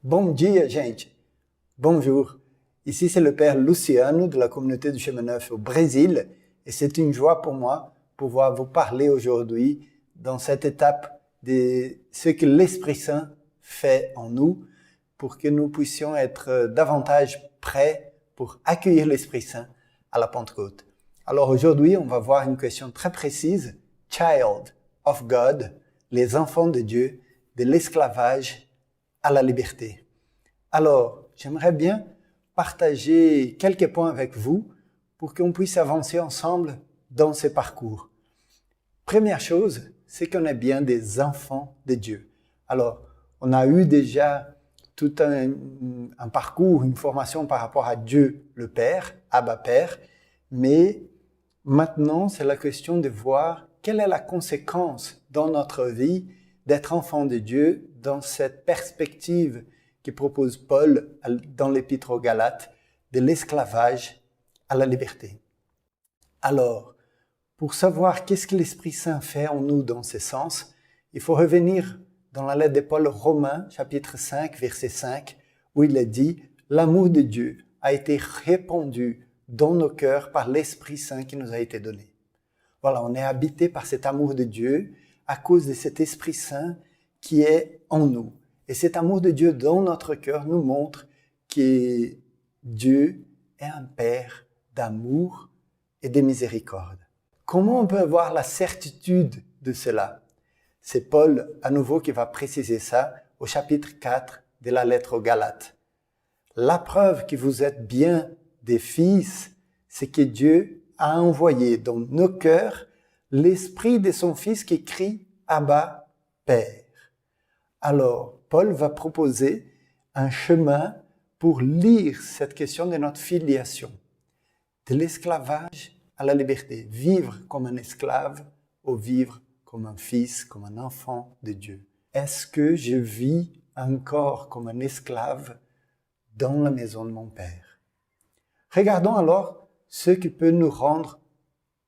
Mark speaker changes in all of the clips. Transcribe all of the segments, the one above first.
Speaker 1: Bom dia, gente. Bonjour. Ici, c'est le Père Luciano de la communauté du Chemin Neuf au Brésil et c'est une joie pour moi de pouvoir vous parler aujourd'hui dans cette étape de ce que l'Esprit Saint fait en nous pour que nous puissions être davantage prêts pour accueillir l'Esprit Saint à la Pentecôte. Alors aujourd'hui, on va voir une question très précise. Child of God, les enfants de Dieu, de l'esclavage à la liberté. Alors, j'aimerais bien partager quelques points avec vous pour qu'on puisse avancer ensemble dans ce parcours. Première chose, c'est qu'on est bien des enfants de Dieu. Alors, on a eu déjà tout un parcours, une formation par rapport à Dieu le Père, Abba Père, mais maintenant, c'est la question de voir quelle est la conséquence dans notre vie d'être enfant de Dieu dans cette perspective que propose Paul dans l'Épître aux Galates, de l'esclavage à la liberté. Alors, pour savoir qu'est-ce que l'Esprit Saint fait en nous dans ce sens, il faut revenir dans la lettre de Paul aux Romains, chapitre 5, verset 5, où il est dit « L'amour de Dieu a été répandu dans nos cœurs par l'Esprit Saint qui nous a été donné. » Voilà, on est habité par cet amour de Dieu à cause de cet Esprit Saint qui est en nous. Et cet amour de Dieu dans notre cœur nous montre que Dieu est un Père d'amour et de miséricorde. Comment on peut avoir la certitude de cela? C'est Paul, à nouveau, qui va préciser ça au chapitre 4 de la lettre aux Galates. La preuve que vous êtes bien des fils, c'est que Dieu a envoyé dans nos cœurs l'esprit de son Fils qui crie « Abba, Père ». Alors, Paul va proposer un chemin pour lire cette question de notre filiation, de l'esclavage à la liberté, vivre comme un esclave ou vivre comme un fils, comme un enfant de Dieu. Est-ce que je vis encore comme un esclave dans la maison de mon Père? Regardons alors ce qui peut nous rendre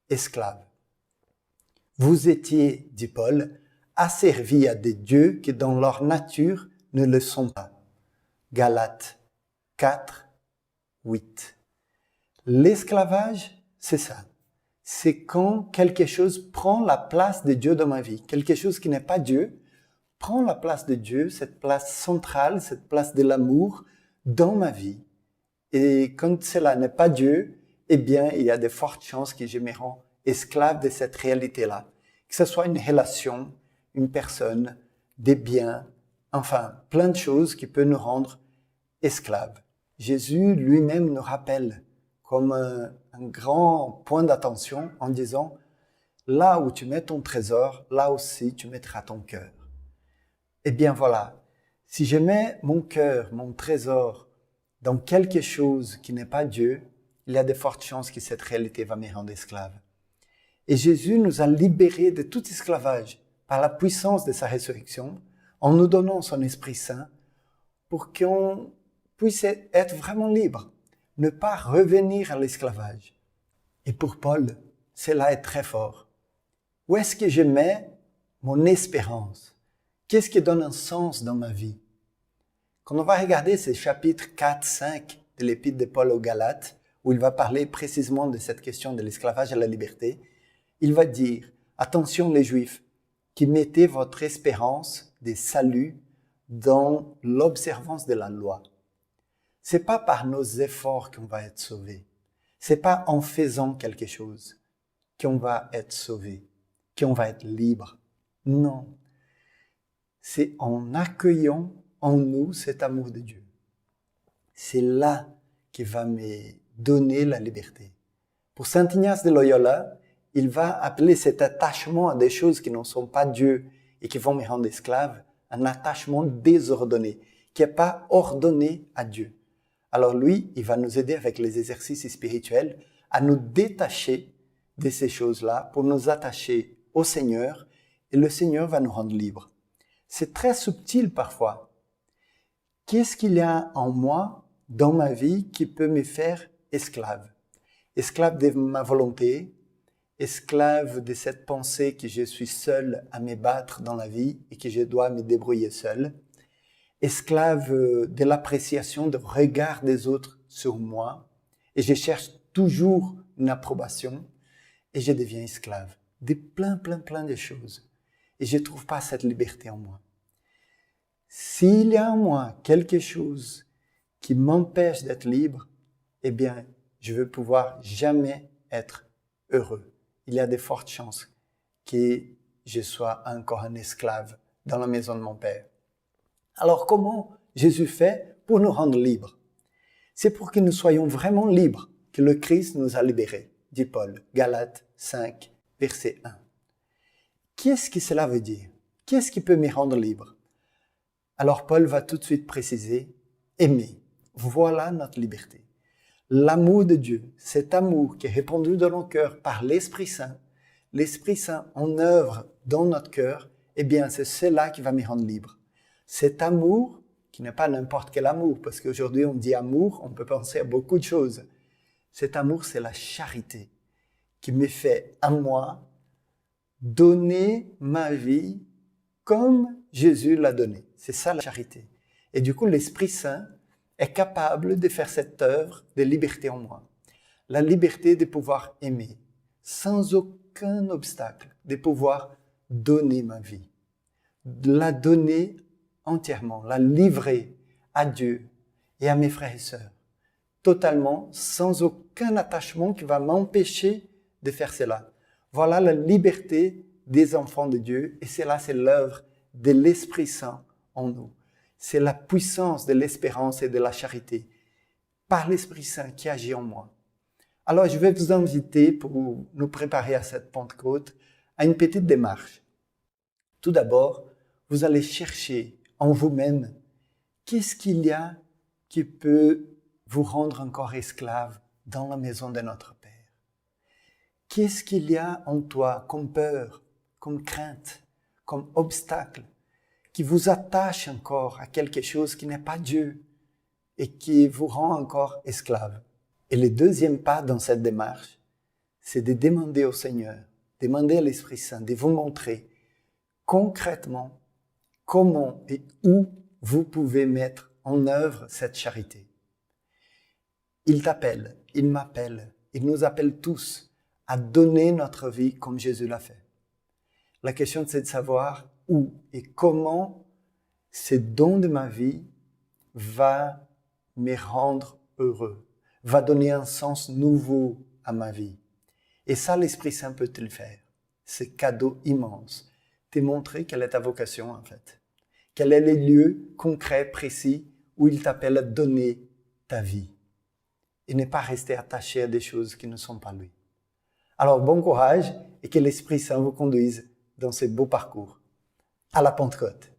Speaker 1: esclaves. Vous étiez, dit Paul, asservis à des dieux qui dans leur nature ne le sont pas. Galates 4, 8. L'esclavage, c'est ça. C'est quand quelque chose prend la place de Dieu dans ma vie. Quelque chose qui n'est pas Dieu prend la place de Dieu, cette place centrale, cette place de l'amour dans ma vie. Et quand cela n'est pas Dieu, eh bien, il y a de fortes chances que je me rends esclave de cette réalité-là. Que ce soit une relation, une personne, des biens, enfin, plein de choses qui peuvent nous rendre esclaves. Jésus lui-même nous rappelle comme un grand point d'attention en disant « Là où tu mets ton trésor, là aussi tu mettras ton cœur. » Eh bien voilà, si je mets mon cœur, mon trésor dans quelque chose qui n'est pas Dieu, il y a de fortes chances que cette réalité va me rendre esclave. Et Jésus nous a libérés de tout esclavage par la puissance de sa résurrection, en nous donnant son Esprit Saint, pour qu'on puisse être vraiment libre, ne pas revenir à l'esclavage. Et pour Paul, cela est très fort. Où est-ce que je mets mon espérance? Qu'est-ce qui donne un sens dans ma vie? Quand on va regarder ces chapitres 4, 5 de l'Épître de Paul aux Galates, où il va parler précisément de cette question de l'esclavage à la liberté, il va dire, attention les Juifs, qui mettez votre espérance des saluts dans l'observance de la loi. C'est pas par nos efforts qu'on va être sauvé. C'est pas en faisant quelque chose qu'on va être sauvé, qu'on va être libre. Non. C'est en accueillant en nous cet amour de Dieu. C'est là qui va me donner la liberté. Pour Saint Ignace de Loyola, il va appeler cet attachement à des choses qui ne sont pas Dieu et qui vont me rendre esclave, un attachement désordonné, qui n'est pas ordonné à Dieu. Alors lui, il va nous aider avec les exercices spirituels à nous détacher de ces choses-là pour nous attacher au Seigneur et le Seigneur va nous rendre libres. C'est très subtil parfois. Qu'est-ce qu'il y a en moi, dans ma vie, qui peut me faire esclave? Esclave de ma volonté, esclave de cette pensée que je suis seul à me battre dans la vie et que je dois me débrouiller seul. esclave de l'appréciation, du regard des autres sur moi, et je cherche toujours une approbation, et je deviens esclave de plein de choses. Et je ne trouve pas cette liberté en moi. S'il y a en moi quelque chose qui m'empêche d'être libre, eh bien, je ne vais pouvoir jamais être heureux. Il y a de fortes chances que je sois encore un esclave dans la maison de mon Père. Alors, comment Jésus fait pour nous rendre libres? C'est pour que nous soyons vraiment libres que le Christ nous a libérés, dit Paul, Galates 5, verset 1. Qu'est-ce que cela veut dire? Qu'est-ce qui peut me rendre libre? Alors Paul va tout de suite préciser, aimer, voilà notre liberté. L'amour de Dieu, cet amour qui est répandu dans nos cœurs par l'Esprit Saint en œuvre dans notre cœur, eh bien c'est cela qui va me rendre libre. Cet amour, qui n'est pas n'importe quel amour, parce qu'aujourd'hui on dit amour, on peut penser à beaucoup de choses. Cet amour, c'est la charité qui me fait à moi donner ma vie comme Jésus l'a donné. C'est ça la charité. Et du coup, l'Esprit Saint est capable de faire cette œuvre de liberté en moi. La liberté de pouvoir aimer sans aucun obstacle, de pouvoir donner ma vie, de la donner entièrement, la livrer à Dieu et à mes frères et sœurs, totalement, sans aucun attachement qui va m'empêcher de faire cela. Voilà la liberté des enfants de Dieu, et cela, c'est l'œuvre de l'Esprit Saint en nous. C'est la puissance de l'espérance et de la charité par l'Esprit Saint qui agit en moi. Alors, je vais vous inviter, pour nous préparer à cette Pentecôte, à une petite démarche. Tout d'abord, vous allez chercher en vous-même qu'est-ce qu'il y a qui peut vous rendre encore esclave dans la maison de notre Père. Qu'est-ce qu'il y a en toi comme peur, comme crainte, comme obstacle qui vous attache encore à quelque chose qui n'est pas Dieu et qui vous rend encore esclave. Et le deuxième pas dans cette démarche, c'est de demander au Seigneur, demander à l'Esprit Saint de vous montrer concrètement comment et où vous pouvez mettre en œuvre cette charité. Il t'appelle, il m'appelle, il nous appelle tous à donner notre vie comme Jésus l'a fait. La question, c'est de savoir où et comment ce don de ma vie va me rendre heureux, va donner un sens nouveau à ma vie. Et ça, l'Esprit Saint peut te le faire. C'est cadeau immense. Te montrer quelle est ta vocation, en fait. Quel est le lieu concret, précis, où il t'appelle à donner ta vie. Et ne pas rester attaché à des choses qui ne sont pas lui. Alors, bon courage et que l'Esprit Saint vous conduise dans ce beau parcours. À la Pentecôte.